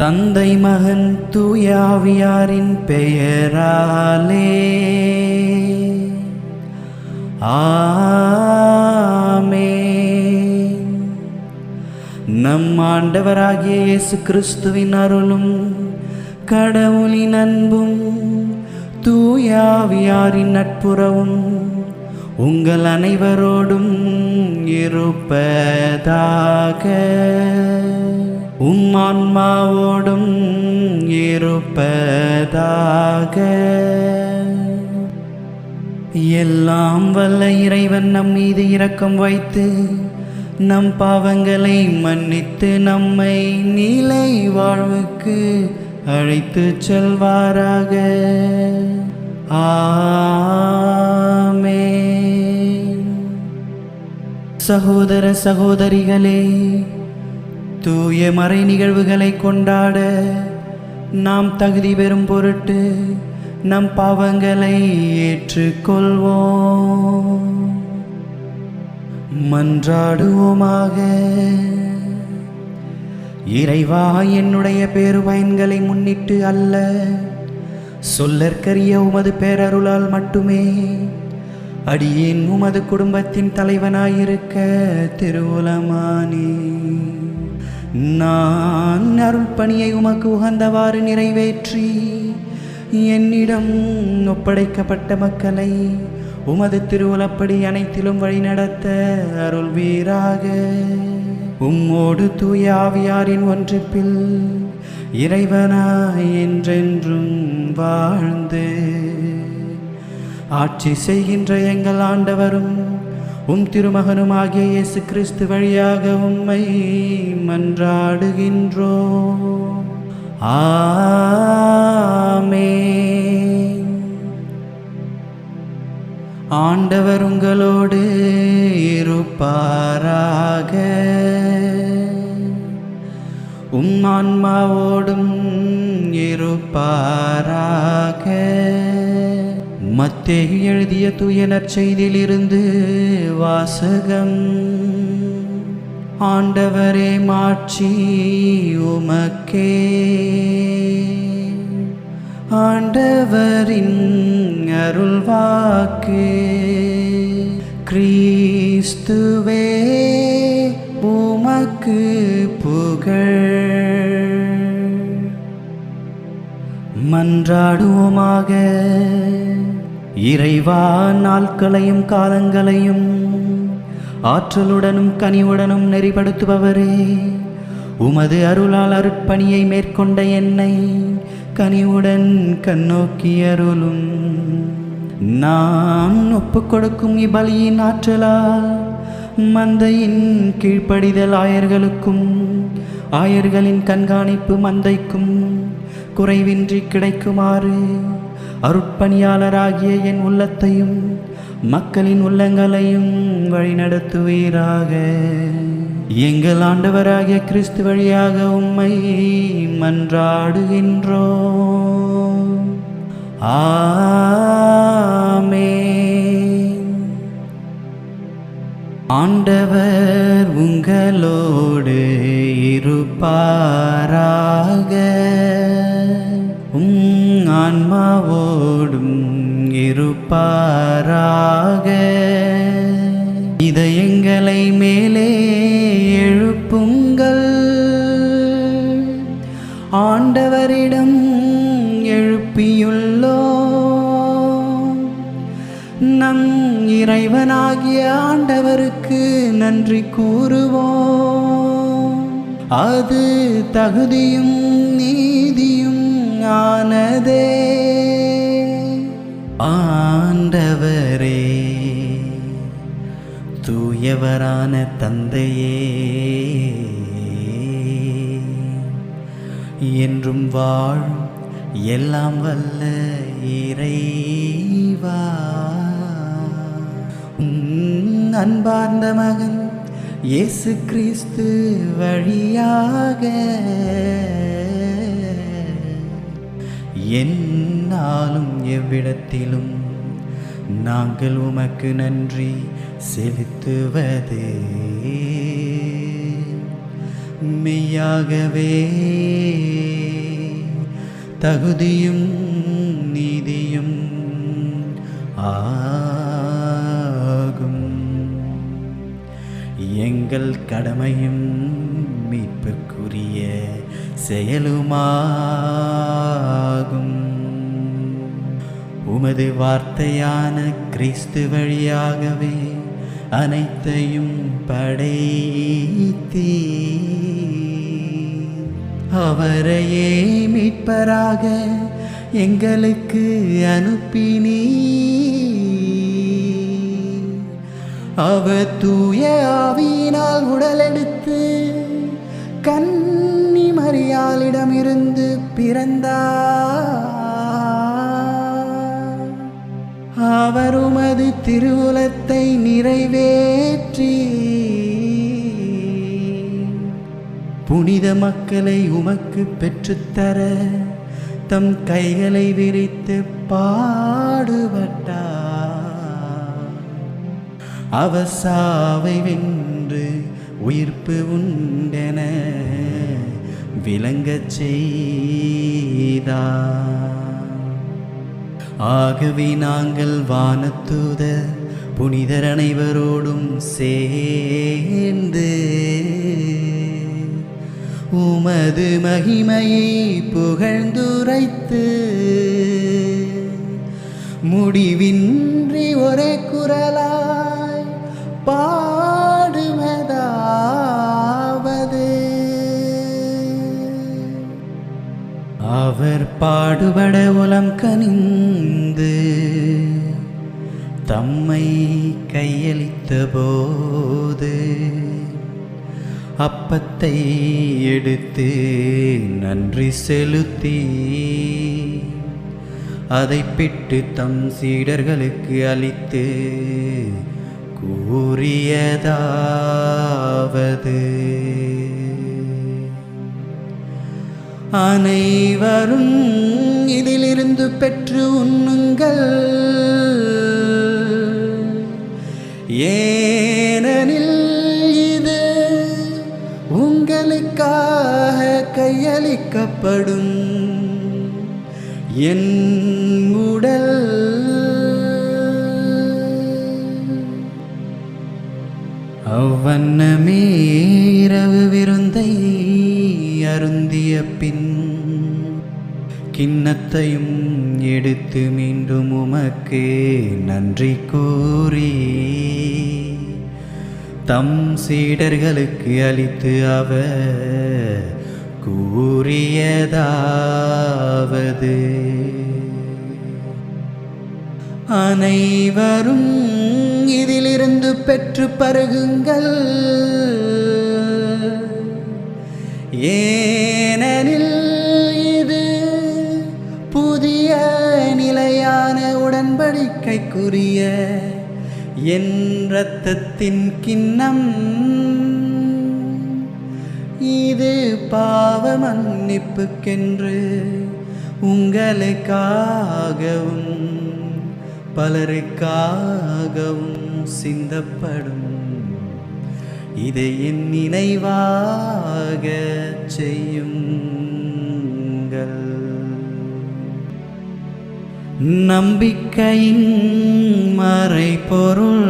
தந்தை மகன் தூயாவியாரின் பெயராலே ஆமென். நம் ஆண்டவராகிய இயேசு கிறிஸ்துவின் அருளும் கடவுளின் அன்பும் தூயாவியாரின் நட்புறவும் உங்கள் அனைவரோடும் இருப்பதாக. ஆன்மாவோடும் இருப்பதாக. எல்லாம் வல்ல இறைவன் நம் மீது இரக்கம் வைத்து நம் பாவங்களை மன்னித்து நம்மை நிலை வாழ்வுக்கு அழைத்து செல்வாராக. ஆமென். சகோதர சகோதரிகளே, தூய மறை நிகழ்வுகளை கொண்டாட நாம் தகுதி பெறும் பொருட்டு நம் பாவங்களை ஏற்றுக்கொள்வோம். மன்றாடுவோமாக. இறைவா, என்னுடைய பேருபயன்களை முன்னிட்டு அல்ல, சொல்லற்கரிய உமது பேரருளால் மட்டுமே அடியேன் உமது குடும்பத்தின் தலைவனாயிருக்க திருவுலமானே. நான் அருள் பணியை உமக்கு உகந்தவாறு நிறைவேற்றி என்னிடம் ஒப்படைக்கப்பட்ட மக்களை உமது திருவுலப்படி அனைத்திலும் வழிநடத்த அருள்வீராக. உம்மோடு தூய ஆவியாரின் ஒன்றிப்பில் இறைவனாய் என்றென்றும் வாழ்ந்து ஆட்சி செய்கின்ற எங்கள் ஆண்டவரும் உம் திருமகனும் ஆகிய இயேசு கிறிஸ்து வழியாக உம்மை மன்றாடுகின்றோம். ஆமென். ஆண்டவர் உங்களோடு இருப்பாராக. உம் ஆன்மாவோடும் இருப்பாராக. மத்தேயு எழுதிய தூய நற்செய்தியிலிருந்து வாசகம். ஆண்டவரே, மாட்சி உமக்கே. ஆண்டவரின் அருள்வாக்கு. கிறிஸ்துவே, உமக்கு புகழ். மன்றாடுவோமாக. இறைவா, நாட்களையும் காலங்களையும் ஆற்றலுடனும் கனிவுடனும் நெறிப்படுத்துபவரே, உமது அருளால் அருட்பணியை மேற்கொண்ட என்னை கனிவுடன் கண்ணோக்கி அருளும். நான் ஒப்புக் கொடுக்கும் இப்பலியின் ஆற்றலால் மந்தையின் கீழ்ப்படிதல் ஆயர்களுக்கும் ஆயர்களின் கண்காணிப்பு மந்தைக்கும் குறைவின்றி கிடைக்குமாறு அருட்பணியாளராகிய என் உள்ளத்தையும் மக்களின் உள்ளங்களையும் வழிநடத்துவீராக. எங்கள் ஆண்டவராகிய கிறிஸ்து வழியாக உம்மை மன்றாடுகின்றோம். ஆமென். ஆண்டவர் உங்களோடு இருப்பாராக. ஆன்மாவோடும் இருப்பாராக. இதயங்களை மேலே எழுப்புங்கள், ஆண்டவரிடம் எழுப்பியுள்ளோம். நம் இறைவனாகிய ஆண்டவருக்கு நன்றி கூறுவோம். அது தகுதியும் நீதியும் ஆனதே. ஆண்டவரே, தூயவரான தந்தையே, என்றும் வாழும் எல்லாம் வல்ல இறைவா, அன்பார்ந்த மகன் இயேசு கிறிஸ்து வழியாக எந்நாளும் எவ்விடத்திலும் நாங்கள் உமக்கு நன்றி செலுத்துவது மெய்யாகவே தகுதியும் நீதியும் ஆகும். எங்கள் கடமையும் மீட்புக்குரிய செயலுமாகும். உமது வார்த்தையான கிறிஸ்து வழியாகவே அனைத்தையும் படைத்தீ, அவரையே மீட்பராக எங்களுக்கு அனுப்பினீ. அவர் தூய ஆவியினால் உடலெடுத்து கன்னி மரியாளிடமிருந்து பிறந்தார். அவர் உமது திருவுலத்தை நிறைவேற்றி புனித மக்களை உமக்கு பெற்றுத்தர தம் கைகளை விரித்து பாடுபட்டார். அவர் சாவை வென்று உயிர்ப்பு உண்டென விளங்கச் செய்தார். ஆகவே நாங்கள் வானதூதர் புனிதர் அனைவரோடும் சேர்ந்து உமது மகிமையை புகழ்ந்துரைத்து முடிவின்றி ஒரே குரலாய் பாடுவதாவது: அவர் பாடுபட உளம் கனிந்து தம்மை கையளித்த போது அப்பத்தை எடுத்து நன்றி செலுத்தி அதை பிட்டு தம் சீடர்களுக்கு அளித்து கூறியதாவது: அனைவரும் இதிலிருந்து பெற்று உண்ணுங்கள், ஏனெனில் இது உங்களுக்காக கையளிக்கப்படும் என் உடல். அவ்வண்ணமே இரவு விருந்தை அருந்திய பின் கிண்ணத்தையும் எடுத்து மீண்டும் உமக்கு நன்றி கூறி தம் சீடர்களுக்கு அளித்து அவர் கூறியதாவது: அனைவரும் இதிலிருந்து பெற்று பருகுங்கள், ஏனெனில் இது புதிய நிலையான உடன்படிக்கைக்குரிய என் இரத்தத்தின் கிண்ணம். இது பாவ மன்னிப்புக்கென்று உங்களுக்காகவும் பலருக்காகவும் சிந்தப்படும். இதை என் நினைவாக செய்யுங்கள். நம்பிக்கையின் மறைபொருள்: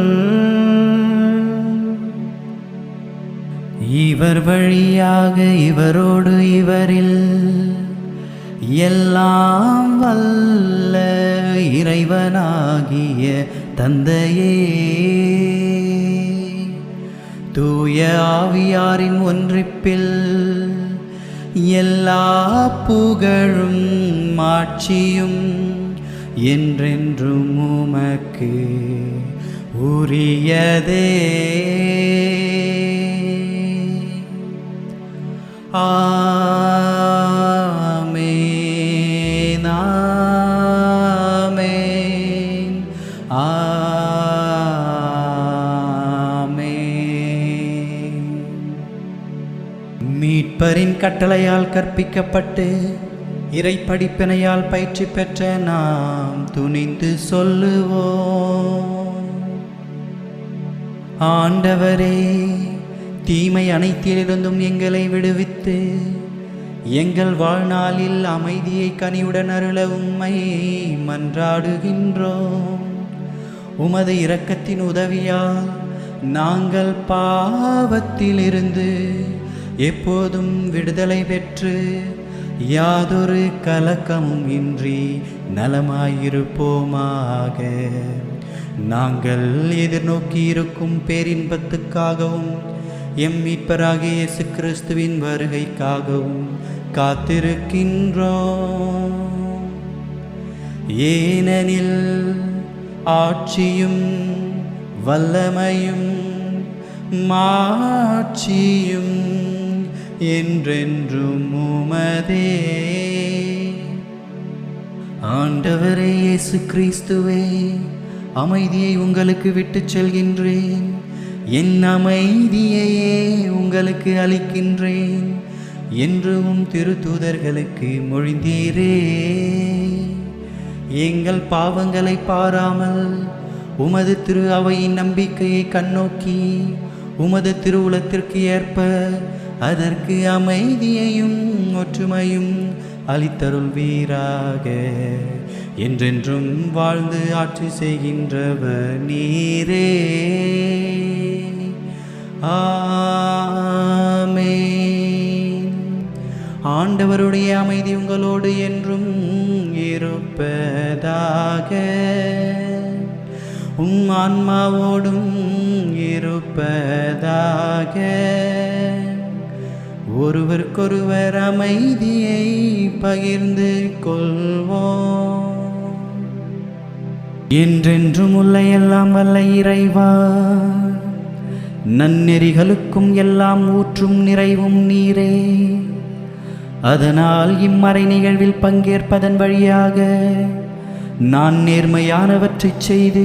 இவர் வழியாக இவரோடு இவரில் எல்லாம் வல்ல இறைவனாகிய தந்தையே, தூய ஆவியாரின் ஒன்றிப்பில் எல்லா புகழும் மாட்சியும் என்றென்றும் உமக்கு உரியதே. ஆமென், ஆமென், ஆமென். மீட்பரின் கட்டளையால் கற்பிக்கப்பட்டு இறை படிப்பினையால் பயிற்சி பெற்ற நாம் துணிந்து சொல்லுவோம்: ஆண்டவரே, தீமை அனைத்திலிருந்தும் எங்களை விடுவித்து எங்கள் வாழ்நாளில் அமைதியை கனிவுடன் அருள உம்மை மன்றாடுகின்றோம். உமது இரக்கத்தின் உதவியால் நாங்கள் பாவத்திலிருந்து எப்போதும் விடுதலை பெற்று யாதொரு கலக்கமும் இன்றி நலமாயிருப்போமாக. நாங்கள் எதிர்நோக்கி இருக்கும் பேரின்பத்துக்காகவும் எம் மீட்பராகிய இயேசு கிறிஸ்துவின் வருகைக்காகவும் காத்திருக்கின்றோம். ஏனெனில் ஆட்சியும் வல்லமையும் மாட்சியும் என்றென்றும் உமதே. ஆண்டவரே இயேசு கிறிஸ்துவே, அமைதியை உங்களுக்கு விட்டுச் செல்கின்றேன், என் அமைதியையே உங்களுக்கு அளிக்கின்றேன் என்றும் திருத்தூதர்களுக்கு மொழிந்தீரே. எங்கள் பாவங்களை பாராமல் உமது திரு அவையின் நம்பிக்கையை கண்ணோக்கி உமது திருவுளத்திற்கு ஏற்ப அதற்கு அமைதியையும் ஒற்றுமையும் அளித்தருள்வீராக. என்றென்றும் வாழ்ந்து ஆட்சி செய்கின்றவர் நீரே. ஆமென். ஆண்டவருடைய அமைதி உங்களோடு என்றும் இருப்பதாக. உம் ஆன்மாவோடும் இருப்பதாக. ஒருவருக்கொருவர் அமைதியை பகிர்ந்து கொள்வோம். என்றென்றும் உள்ள எல்லாம் வல்ல இறைவா, நன்னெறிகளுக்கும் எல்லாம் ஊற்றும் நிறைவும் நீரே. அதனால் இம்மறை நிகழ்வில் பங்கேற்பதன் வழியாக நான் நேர்மையானவற்றை செய்து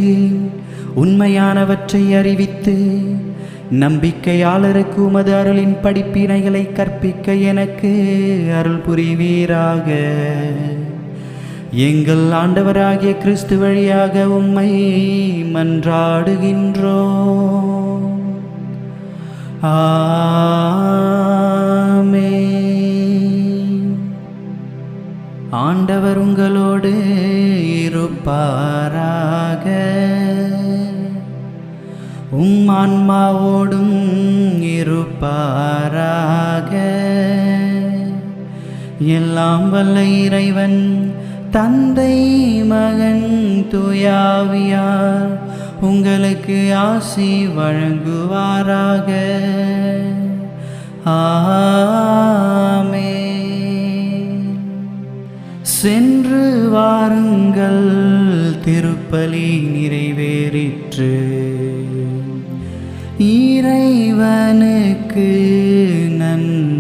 உண்மையானவற்றை அறிவித்து நம்பிக்கையாளருக்கு உமது அருளின் படிப்பினைகளை கற்பிக்க எனக்கு அருள் புரிவீராக. எங்கள் ஆண்டவராகிய கிறிஸ்து வழியாக உம்மை மன்றாடுகின்றோம். ஆமென். ஆண்டவர் உங்களோடு இருப்பாராக. உம் ஆன்மாவோடும் இருப்பாராக. எல்லாம் வல்ல இறைவன் தந்தை மகன் தூயாவியார் உங்களுக்கு ஆசி வழங்குவாராக. ஆமென். சென்று வாருங்கள், திருப்பலி நிறைவேறிற்று. இறைவனுக்கு நன்றி.